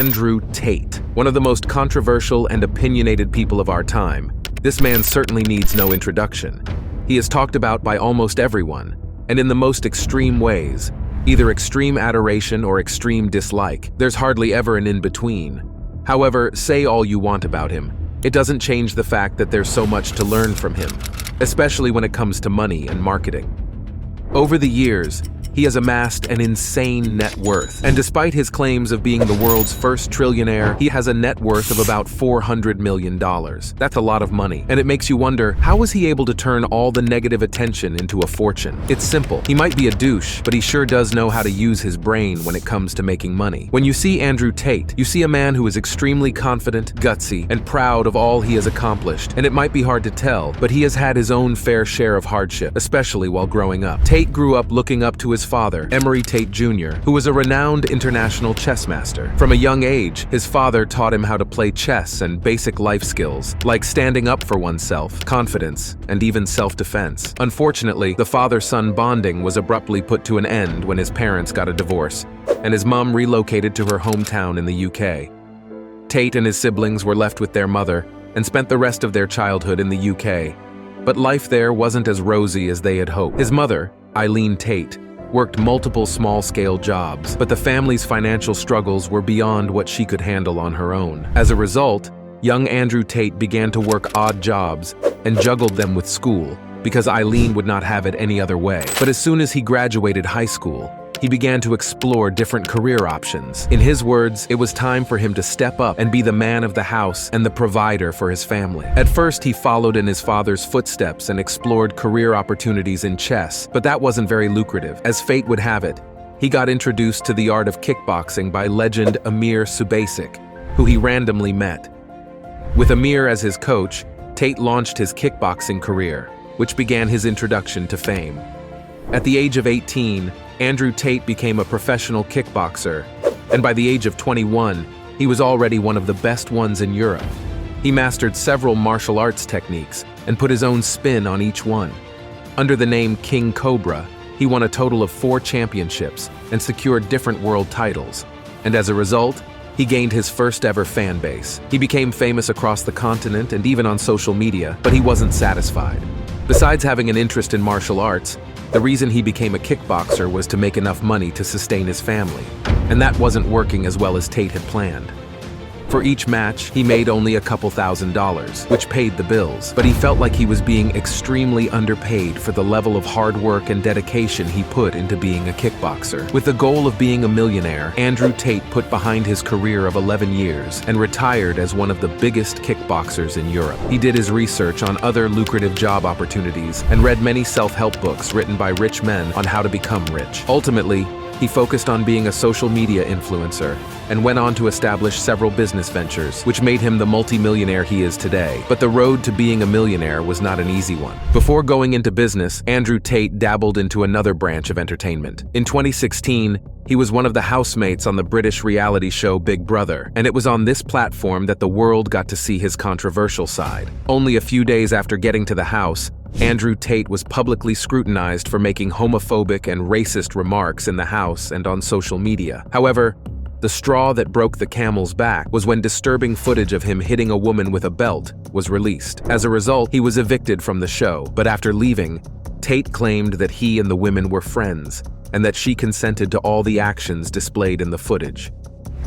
Andrew Tate, one of the most controversial and opinionated people of our time. This man certainly needs no introduction. He is talked about by almost everyone, and in the most extreme ways, either extreme adoration or extreme dislike. There's hardly ever an in-between. However, say all you want about him, it doesn't change the fact that there's so much to learn from him, especially when it comes to money and marketing. Over the years, he has amassed an insane net worth, and despite his claims of being the world's first trillionaire, he has a net worth of about $400 million. That's a lot of money, and it makes you wonder, how was he able to turn all the negative attention into a fortune? It's simple. He might be a douche, but he sure does know how to use his brain when it comes to making money. When you see Andrew Tate, you see a man who is extremely confident, gutsy, and proud of all he has accomplished, and it might be hard to tell, but he has had his own fair share of hardship, especially while growing up. Tate grew up looking up to his father, Andrew Tate Jr., who was a renowned international chess master. From a young age, his father taught him how to play chess and basic life skills, like standing up for oneself, confidence, and even self-defense. Unfortunately, the father-son bonding was abruptly put to an end when his parents got a divorce, and his mom relocated to her hometown in the UK. Tate and his siblings were left with their mother and spent the rest of their childhood in the UK. But life there wasn't as rosy as they had hoped. His mother, Eileen Tate, worked multiple small-scale jobs, but the family's financial struggles were beyond what she could handle on her own. As a result, young Andrew Tate began to work odd jobs and juggled them with school, because Eileen would not have it any other way. But as soon as he graduated high school, he began to explore different career options. In his words, it was time for him to step up and be the man of the house and the provider for his family. At first, he followed in his father's footsteps and explored career opportunities in chess, but that wasn't very lucrative. As fate would have it, he got introduced to the art of kickboxing by legend Amir Subasic, who he randomly met. With Amir as his coach, Tate launched his kickboxing career, which began his introduction to fame. At the age of 18, Andrew Tate became a professional kickboxer, and by the age of 21, he was already one of the best ones in Europe. He mastered several martial arts techniques and put his own spin on each one. Under the name King Cobra, he won a total of 4 championships and secured different world titles, and as a result, he gained his first ever fan base. He became famous across the continent and even on social media, but he wasn't satisfied. Besides having an interest in martial arts, the reason he became a kickboxer was to make enough money to sustain his family, and that wasn't working as well as Tate had planned. For each match, he made only a couple $1,000s, which paid the bills, but he felt like he was being extremely underpaid for the level of hard work and dedication he put into being a kickboxer. With the goal of being a millionaire, Andrew Tate put behind his career of 11 years and retired as one of the biggest kickboxers in Europe. He did his research on other lucrative job opportunities and read many self-help books written by rich men on how to become rich. Ultimately, he focused on being a social media influencer and went on to establish several business ventures, which made him the multi-millionaire he is today. But the road to being a millionaire was not an easy one. Before going into business, Andrew Tate dabbled into another branch of entertainment. In 2016, he was one of the housemates on the British reality show Big Brother, and it was on this platform that the world got to see his controversial side. Only a few days after getting to the house, Andrew Tate was publicly scrutinized for making homophobic and racist remarks in the house and on social media. However, the straw that broke the camel's back was when disturbing footage of him hitting a woman with a belt was released. As a result, he was evicted from the show, but after leaving, Tate claimed that he and the women were friends, and that she consented to all the actions displayed in the footage.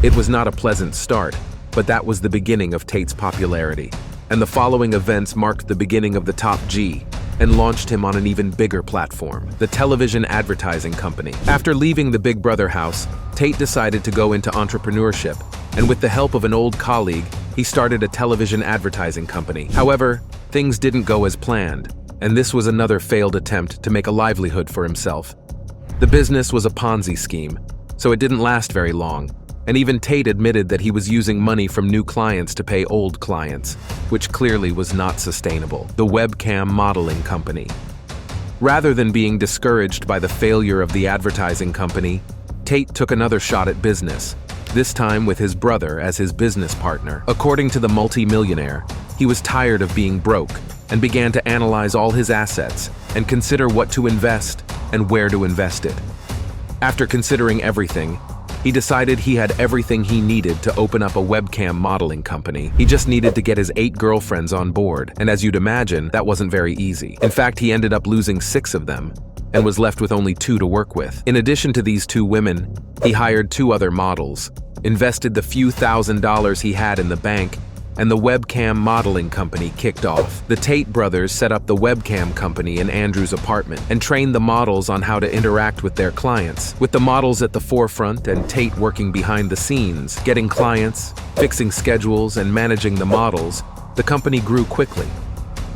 It was not a pleasant start, but that was the beginning of Tate's popularity, and the following events marked the beginning of the Top G and launched him on an even bigger platform, the television advertising company. After leaving the Big Brother house, Tate decided to go into entrepreneurship, and with the help of an old colleague, he started a television advertising company. However, things didn't go as planned, and this was another failed attempt to make a livelihood for himself. The business was a Ponzi scheme, so it didn't last very long, and even Tate admitted that he was using money from new clients to pay old clients, which clearly was not sustainable. The webcam modeling company. Rather than being discouraged by the failure of the advertising company, Tate took another shot at business, this time with his brother as his business partner. According to the multi-millionaire, he was tired of being broke and began to analyze all his assets and consider what to invest and where to invest it. After considering everything, he He decided he had everything he needed to open up a webcam modeling company. He just needed to get his 8 girlfriends on board, and as you'd imagine, that wasn't very easy. In fact, he ended up losing 6 of them, and was left with only 2 to work with. In addition to these 2 women, he hired 2 other models, invested the few $1,000s he had in the bank, and the webcam modeling company kicked off. The Tate brothers set up the webcam company in Andrew's apartment and trained the models on how to interact with their clients. With the models at the forefront and Tate working behind the scenes, getting clients, fixing schedules, and managing the models, the company grew quickly.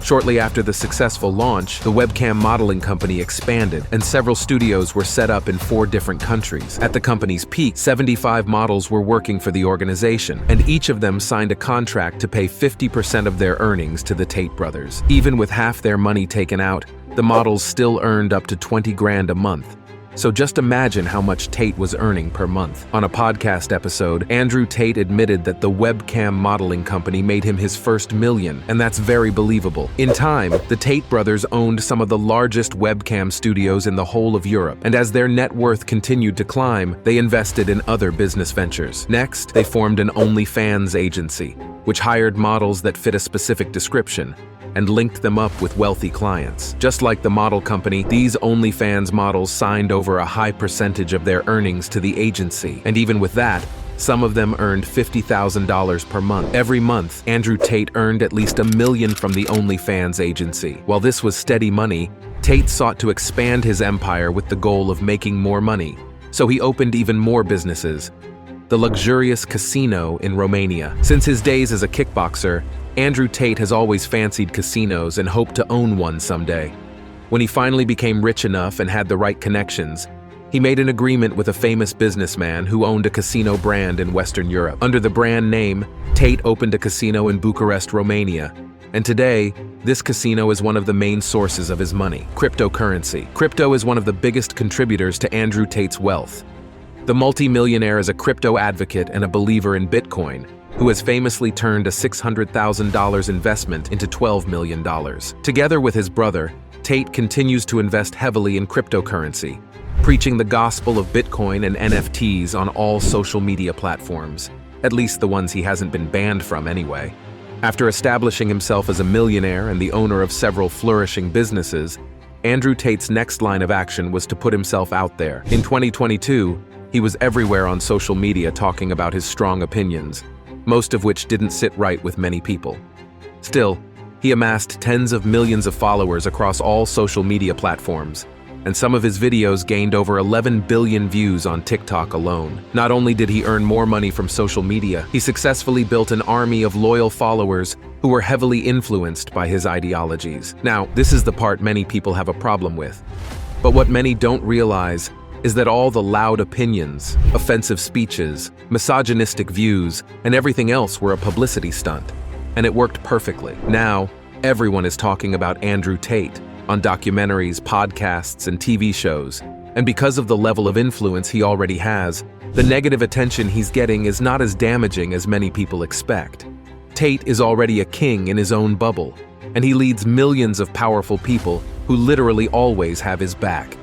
Shortly after the successful launch, the webcam modeling company expanded, and several studios were set up in 4 different countries. At the company's peak, 75 models were working for the organization, and each of them signed a contract to pay 50% of their earnings to the Tate brothers. Even with half their money taken out, the models still earned up to 20 grand a month. So just imagine how much Tate was earning per month. On a podcast episode, Andrew Tate admitted that the webcam modeling company made him his first million, and that's very believable. In time, the Tate brothers owned some of the largest webcam studios in the whole of Europe, and as their net worth continued to climb, they invested in other business ventures. Next, they formed an OnlyFans agency, which hired models that fit a specific description and linked them up with wealthy clients. Just like the model company, these OnlyFans models signed over a high percentage of their earnings to the agency. And even with that, some of them earned $50,000 per month. Every month, Andrew Tate earned at least $1 million from the OnlyFans agency. While this was steady money, Tate sought to expand his empire with the goal of making more money. So he opened even more businesses. The luxurious casino in Romania. Since his days as a kickboxer, Andrew Tate has always fancied casinos and hoped to own one someday. When he finally became rich enough and had the right connections, he made an agreement with a famous businessman who owned a casino brand in Western Europe. Under the brand name, Tate opened a casino in Bucharest, Romania. And today, this casino is one of the main sources of his money. Cryptocurrency. Crypto is one of the biggest contributors to Andrew Tate's wealth. The multi-millionaire is a crypto advocate and a believer in Bitcoin, who has famously turned a $600,000 investment into $12 million. Together with his brother, Tate continues to invest heavily in cryptocurrency, preaching the gospel of Bitcoin and NFTs on all social media platforms, at least the ones he hasn't been banned from anyway. After establishing himself as a millionaire and the owner of several flourishing businesses, Andrew Tate's next line of action was to put himself out there. In 2022, he was everywhere on social media talking about his strong opinions, most of which didn't sit right with many people. Still, he amassed tens of millions of followers across all social media platforms, and some of his videos gained over 11 billion views on TikTok alone. Not only did he earn more money from social media, he successfully built an army of loyal followers who were heavily influenced by his ideologies. Now, this is the part many people have a problem with. But what many don't realize is that all the loud opinions, offensive speeches, misogynistic views, and everything else were a publicity stunt. And it worked perfectly. Now, everyone is talking about Andrew Tate on documentaries, podcasts, and TV shows. And because of the level of influence he already has, the negative attention he's getting is not as damaging as many people expect. Tate is already a king in his own bubble, and he leads millions of powerful people who literally always have his back.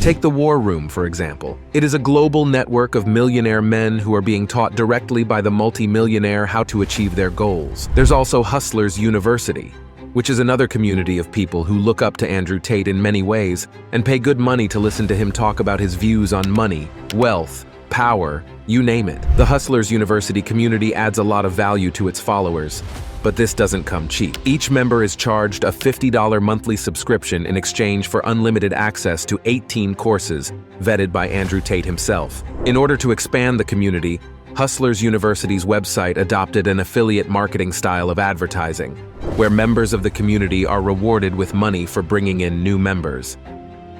Take the War Room, for example. It is a global network of millionaire men who are being taught directly by the multi-millionaire how to achieve their goals. There's also Hustlers University, which is another community of people who look up to Andrew Tate in many ways and pay good money to listen to him talk about his views on money, wealth, power, you name it. The Hustlers University community adds a lot of value to its followers, but this doesn't come cheap. Each member is charged a $50 monthly subscription in exchange for unlimited access to 18 courses vetted by Andrew Tate himself. In order to expand the community, Hustlers University's website adopted an affiliate marketing style of advertising, where members of the community are rewarded with money for bringing in new members.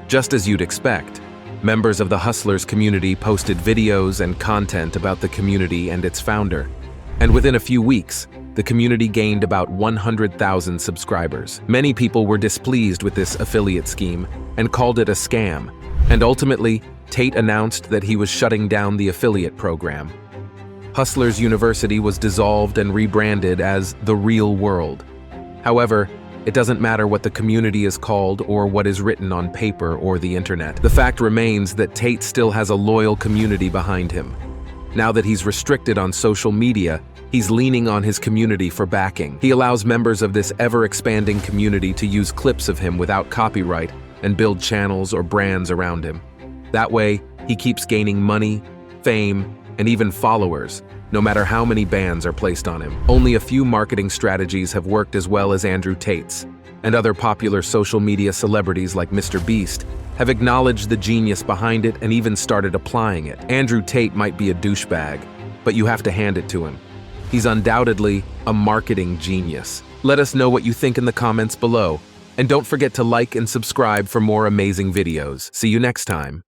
Just as you'd expect, members of the Hustlers community posted videos and content about the community and its founder. And within a few weeks, the community gained about 100,000 subscribers. Many people were displeased with this affiliate scheme and called it a scam. And ultimately, Tate announced that he was shutting down the affiliate program. Hustlers University was dissolved and rebranded as The Real World. However, it doesn't matter what the community is called or what is written on paper or the internet. The fact remains that Tate still has a loyal community behind him, Now that he's restricted on social media, he's leaning on his community for backing. He allows members of this ever-expanding community to use clips of him without copyright and build channels or brands around him. That way, he keeps gaining money, fame, and even followers, no matter how many bans are placed on him. Only a few marketing strategies have worked as well as Andrew Tate's, and other popular social media celebrities like Mr. Beast have acknowledged the genius behind it and even started applying it. Andrew Tate might be a douchebag, but you have to hand it to him. He's undoubtedly a marketing genius. Let us know what you think in the comments below, and don't forget to like and subscribe for more amazing videos. See you next time.